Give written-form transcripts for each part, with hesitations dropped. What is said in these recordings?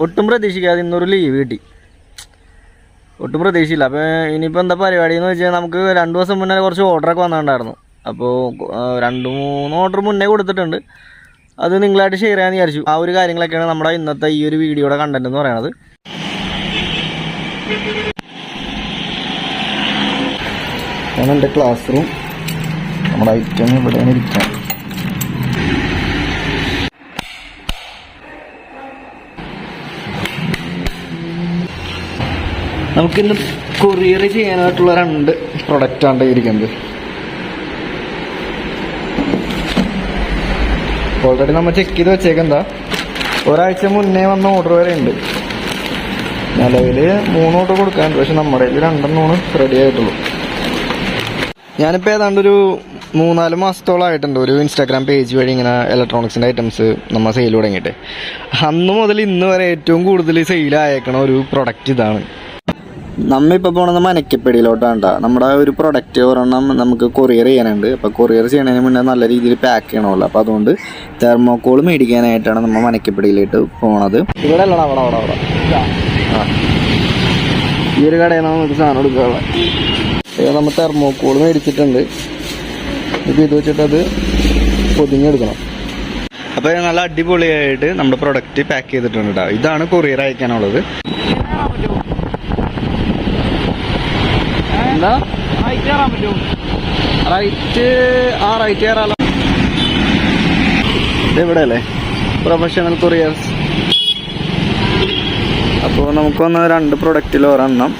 ഒട്ടും പ്രതീക്ഷിക്കാതെ ഇന്നൊരു ലീവ് കിട്ടി. ഒട്ടും പ്രതീക്ഷയില്ല. അപ്പോൾ ഇനിയിപ്പോൾ എന്താ പരിപാടി എന്ന് വെച്ചാൽ നമുക്ക് 2 ദിവസം മുന്നേ കുറച്ച് ഓർഡറൊക്കെ വന്നിട്ടുണ്ടായിരുന്നു. അപ്പോൾ 2-3 ഓർഡർ മുന്നേ കൊടുത്തിട്ടുണ്ട്. അത് നിങ്ങളായിട്ട് ഷെയർ ചെയ്യാമെന്ന് വിചാരിച്ചു. ആ ഒരു കാര്യങ്ങളൊക്കെയാണ് നമ്മുടെ ഇന്നത്തെ ഈ ഒരു വീഡിയോയുടെ കണ്ടന്റ് എന്ന് പറയുന്നത്. ഞാൻ എൻ്റെ ക്ലാസ് റൂം, നമ്മുടെ ഐറ്റം ഇവിടെയാണ് ഇരിക്കാം. നമുക്കിന്ന് കൊറിയർ ചെയ്യാനായിട്ടുള്ള 2 പ്രൊഡക്റ്റാണ് ഇരിക്കുന്നത്. ഓൾറെഡി നമ്മൾ ചെക്ക് ചെയ്ത് വെച്ചേക്കെന്താ, ഒരാഴ്ച മുന്നേ വന്ന ഓർഡർ വരെ ഉണ്ട്. നിലവിൽ 3 ഓർഡർ കൊടുക്കാനുണ്ട്, പക്ഷെ നമ്മുടെ കയ്യിൽ 2 റെഡി ആയിട്ടുള്ളൂ. ഞാനിപ്പോൾ ഏതാണ്ട് ഒരു 3-4 മാസത്തോളമായിട്ടുണ്ട് ഒരു ഇൻസ്റ്റാഗ്രാം പേജ് വഴി ഇങ്ങനെ ഇലക്ട്രോണിക്സിൻ്റെ ഐറ്റംസ് നമ്മൾ സെയിൽ തുടങ്ങിയിട്ട്. അന്ന് മുതൽ ഇന്ന് വരെ ഏറ്റവും കൂടുതൽ സെയിലായേക്കണ ഒരു പ്രൊഡക്റ്റ് ഇതാണ്. നമ്മളിപ്പോൾ പോണത് മനക്കപ്പടിയിലോട്ടാണ്. നമ്മുടെ ഒരു പ്രൊഡക്റ്റ് ഒരെണ്ണം നമുക്ക് കൊറിയർ ചെയ്യാനുണ്ട്. അപ്പോൾ കൊറിയർ ചെയ്യണതിന് മുന്നേ നല്ല രീതിയിൽ പാക്ക് ചെയ്യണമല്ലോ. അപ്പോൾ അതുകൊണ്ട് തെർമോക്കോൾ മേടിക്കാനായിട്ടാണ് നമ്മൾ മനക്കപ്പടിയിലേക്ക് പോണത്. ഇവിടെ അല്ലടാ, അവിടെ ആ ഈ ഒരു കടയിൽ നിന്ന് നമുക്ക് സാധനം എടുക്കാനുള്ള നമ്മൾ തെർമോക്കോൾ മേടിച്ചിട്ടുണ്ട്. ഇപ്പോൾ ഇത് വെച്ചിട്ടത് പൊതിഞ്ഞെടുക്കണം. അപ്പോൾ നല്ല അടിപൊളിയായിട്ട് നമ്മുടെ പ്രൊഡക്റ്റ് പാക്ക് ചെയ്തിട്ടുണ്ട് കേട്ടോ. ഇതാണ് കൊറിയർ അയക്കാനുള്ളത്. എന്താ റൈറ്റ് കയറാലോ. ഇതെവിടെ അല്ലേ പ്രൊഫഷണൽ കൊറിയേഴ്സ്. അപ്പോൾ നമുക്കൊന്ന് 2 പ്രൊഡക്റ്റിൽ ഒരെണ്ണം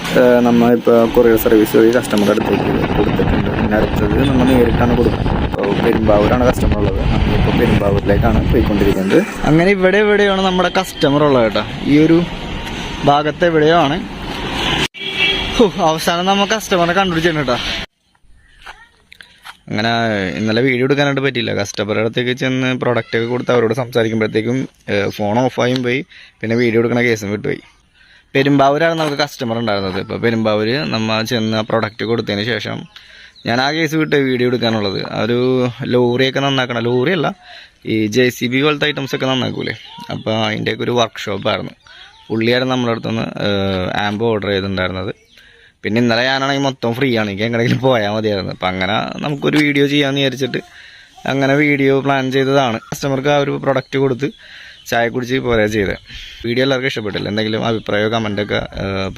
നമ്മളിപ്പോൾ കൊറിയർ സർവീസ് വഴി കസ്റ്റമറുടെ അടുത്തേക്ക് കൊടുത്തിട്ടുണ്ട്. പിന്നെ അടുത്തത് നമ്മൾ നേരിട്ടാണ് കൊടുക്കുന്നത്. അപ്പോൾ പെരുമ്പാവൂരാണ് കസ്റ്റമർ ഉള്ളത്. നമ്മളിപ്പോൾ പെരുമ്പാവൂരിലേക്കാണ് പോയിക്കൊണ്ടിരിക്കുന്നത്. അങ്ങനെ എവിടെയാണ് നമ്മുടെ കസ്റ്റമർ ഉള്ളത് കേട്ടോ. ഈ ഒരു ഭാഗത്ത് എവിടെയോ ആണ്. അവസാനം നമ്മൾ കസ്റ്റമറെ കണ്ടുപിടിച്ചിട്ടുണ്ട് കേട്ടോ. അങ്ങനെ ഇന്നലെ വീഡിയോ എടുക്കാനായിട്ട് പറ്റിയില്ല. കസ്റ്റമറുടെ അടുത്തേക്ക് ചെന്ന് പ്രൊഡക്റ്റൊക്കെ കൊടുത്ത് അവരോട് സംസാരിക്കുമ്പോഴത്തേക്കും ഫോൺ ഓഫായും പോയി. പിന്നെ വീഡിയോ എടുക്കണ കേസും വിട്ടുപോയി. പെരുമ്പാവൂരാണ് നമുക്ക് കസ്റ്റമർ ഉണ്ടായിരുന്നത്. ഇപ്പോൾ പെരുമ്പാവൂർ നമ്മൾ ചെന്ന് പ്രൊഡക്റ്റ് കൊടുത്തതിന് ശേഷം ഞാൻ ആ കേസ് വിട്ട് വീഡിയോ എടുക്കാനുള്ളത്. ഒരു ലോറിയൊക്കെ നന്നാക്കണം, ലോറിയല്ല ഈ JCB പോലത്തെ ഐറ്റംസൊക്കെ നന്നാക്കൂലേ. അപ്പോൾ അതിൻ്റെയൊക്കെ ഒരു വർക്ക്ഷോപ്പായിരുന്നു. പുള്ളിയായിരുന്നു നമ്മുടെ അടുത്തുനിന്ന് ആംബ് ഓർഡർ ചെയ്തിട്ടുണ്ടായിരുന്നത്. പിന്നെ ഇന്നലെ ഞാനാണെങ്കിൽ മൊത്തം ഫ്രീ ആണ്, എനിക്ക് എങ്ങനെയെങ്കിലും പോയാൽ മതിയായിരുന്നു. അപ്പം അങ്ങനെ നമുക്കൊരു വീഡിയോ ചെയ്യാമെന്ന് വിചാരിച്ചിട്ട് അങ്ങനെ വീഡിയോ പ്ലാൻ ചെയ്തതാണ്. കസ്റ്റമർക്ക് ആ ഒരു പ്രൊഡക്റ്റ് കൊടുത്ത് ചായ കുടിച്ച് പോരാ ചെയ്തത്. വീഡിയോ എല്ലാവർക്കും ഇഷ്ടപ്പെട്ടില്ല. എന്തെങ്കിലും അഭിപ്രായമോ കമൻറ്റൊക്കെ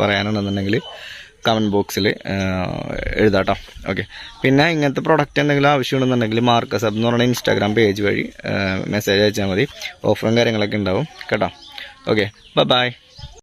പറയാനുണ്ടെന്നുണ്ടെങ്കിൽ കമൻറ്റ് ബോക്സിൽ എഴുതാട്ടോ. ഓക്കെ. പിന്നെ ഇങ്ങനത്തെ പ്രൊഡക്റ്റ് എന്തെങ്കിലും ആവശ്യമുണ്ടെന്നുണ്ടെങ്കിൽ മാർക്കസ് ഹബ് എന്ന് പറയുന്ന ഇൻസ്റ്റാഗ്രാം പേജ് വഴി മെസ്സേജ് അയച്ചാൽ മതി. ഓഫറും കാര്യങ്ങളൊക്കെ ഉണ്ടാവും കേട്ടോ. Okay, by.